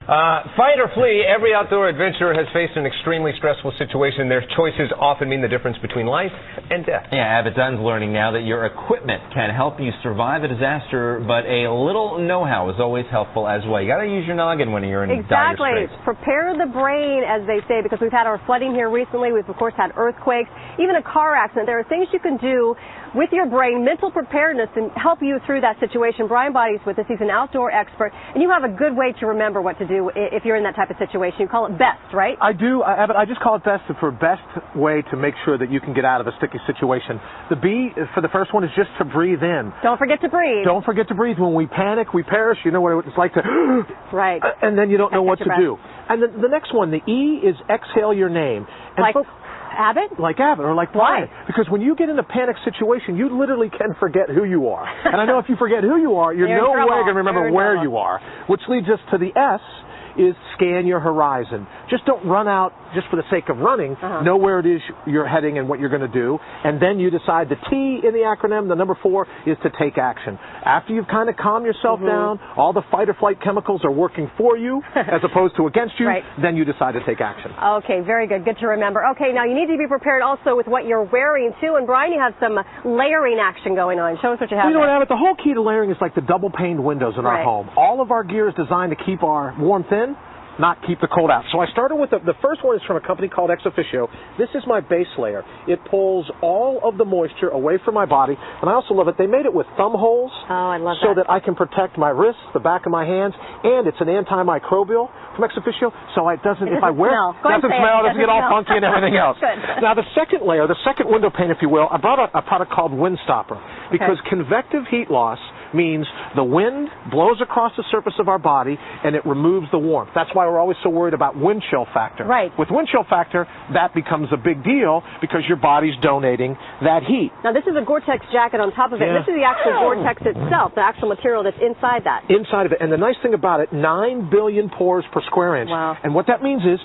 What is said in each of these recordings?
Fight or flee, every outdoor adventurer has faced an extremely stressful situation. Their choices often mean the difference between life and death. Yeah, Abbott Dunn's learning now that your equipment can help you survive a disaster, but a little know-how is always helpful as well. You got to use your noggin when you're in dire straits. Prepare the brain, as they say, because we've had our flooding here recently. We've, of course, had earthquakes, even a car accident. There are things you can do with your brain, mental preparedness, to help you through that situation. Brawdy's with us. He's an outdoor expert, and you have a good way to remember what to do if you're in that type of situation. You call it BEST, right? I do, Abbott. I just call it BEST for best way to make sure that you can get out of a sticky situation. The B for the first one is just to breathe in. Don't forget to breathe. Don't forget to breathe. When we panic, we perish. You know what it's like to... Right. And then you don't know what to do. And the next one, the E, is exhale your name. And like Abbott? Like Abbott or like Brian. Because when you get in a panic situation, you literally can forget who you are. And I know if you forget who you are, you're no way going to remember where you are. Which leads us to the S, is scan your horizon. Just don't run out just for the sake of running. Know where it is you're heading and what you're going to do. And then you decide. The T in the acronym, the number 4, is to take action. After you've kind of calmed yourself down, all the fight or flight chemicals are working for you as opposed to against you, then you decide to take action. Okay, very good. Good to remember. Okay, now you need to be prepared also with what you're wearing, too. And, Brian, you have some layering action going on. Show us what you have. You know what, Abbott? The whole key to layering is like the double-paned windows in our home. All of our gear is designed to keep our warmth in, not keep the cold out. So I started with the first one is from a company called Ex Officio. This is my base layer. It pulls all of the moisture away from my body, and I also love it. They made it with thumb holes so that I can protect my wrists, the back of my hands, and it's an antimicrobial from Ex Officio, so it doesn't, if I wear it, doesn't smell, doesn't get all funky and everything else. Now the second layer, the second window pane, if you will, I brought a product called Wind Stopper, because convective heat loss means the wind blows across the surface of our body and it removes the warmth. That's why we're always so worried about wind chill factor. With wind chill factor, that becomes a big deal because your body's donating that heat. Now this is a Gore-Tex jacket on top of it. This is the actual Gore-Tex itself, the actual material that's inside that. Inside of it. And the nice thing about it, 9 billion pores per square inch. And what that means is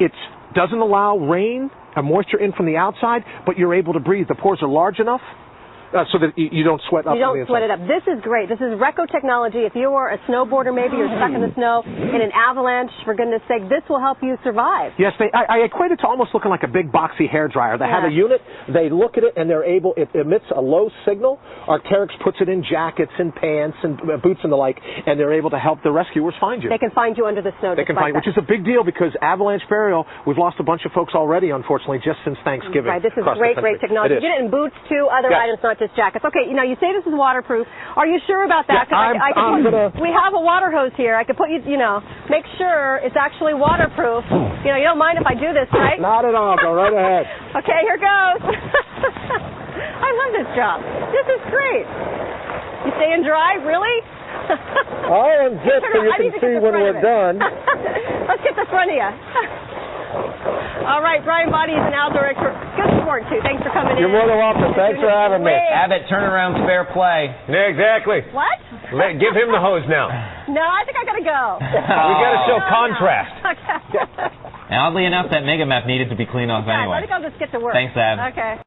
it doesn't allow rain and moisture in from the outside, but you're able to breathe. The pores are large enough so that you don't sweat up. You don't sweat it up. This is great. This is Reco technology. If you are a snowboarder, maybe you're stuck in the snow in an avalanche, for goodness sake, this will help you survive. Yes, I equate it to almost looking like a big boxy hairdryer. They have a unit, they look at it, and they're able, it emits a low signal. Arc'teryx puts it in jackets and pants and boots and the like, and they're able to help the rescuers find you. They can find you under the snow. They can find, which is a big deal because avalanche burial, we've lost a bunch of folks already, unfortunately, just since Thanksgiving. This is great technology. You get it in boots, too, other items, not just jackets. Okay, now you say this is waterproof. Are you sure about that? We have a water hose here. I could put you, make sure it's actually waterproof. You don't mind if I do this, right? Not at all. Go right ahead. Okay, here goes. I love this job. This is great. You staying dry? Really? I am just so you can see when we're done. Let's get the front of you. All right, Brian Brawdy is an outdoor expert. Good sport, too. Thanks for coming in. You're more than welcome. Thanks for having me. Abbott, turnaround's fair play. Yeah, exactly. What? Give him the hose now. No, I think I got to go. We got to show contrast. Okay. And oddly enough, that mega map needed to be cleaned off anyway. I think I'll just get to work. Thanks, Ab. Okay.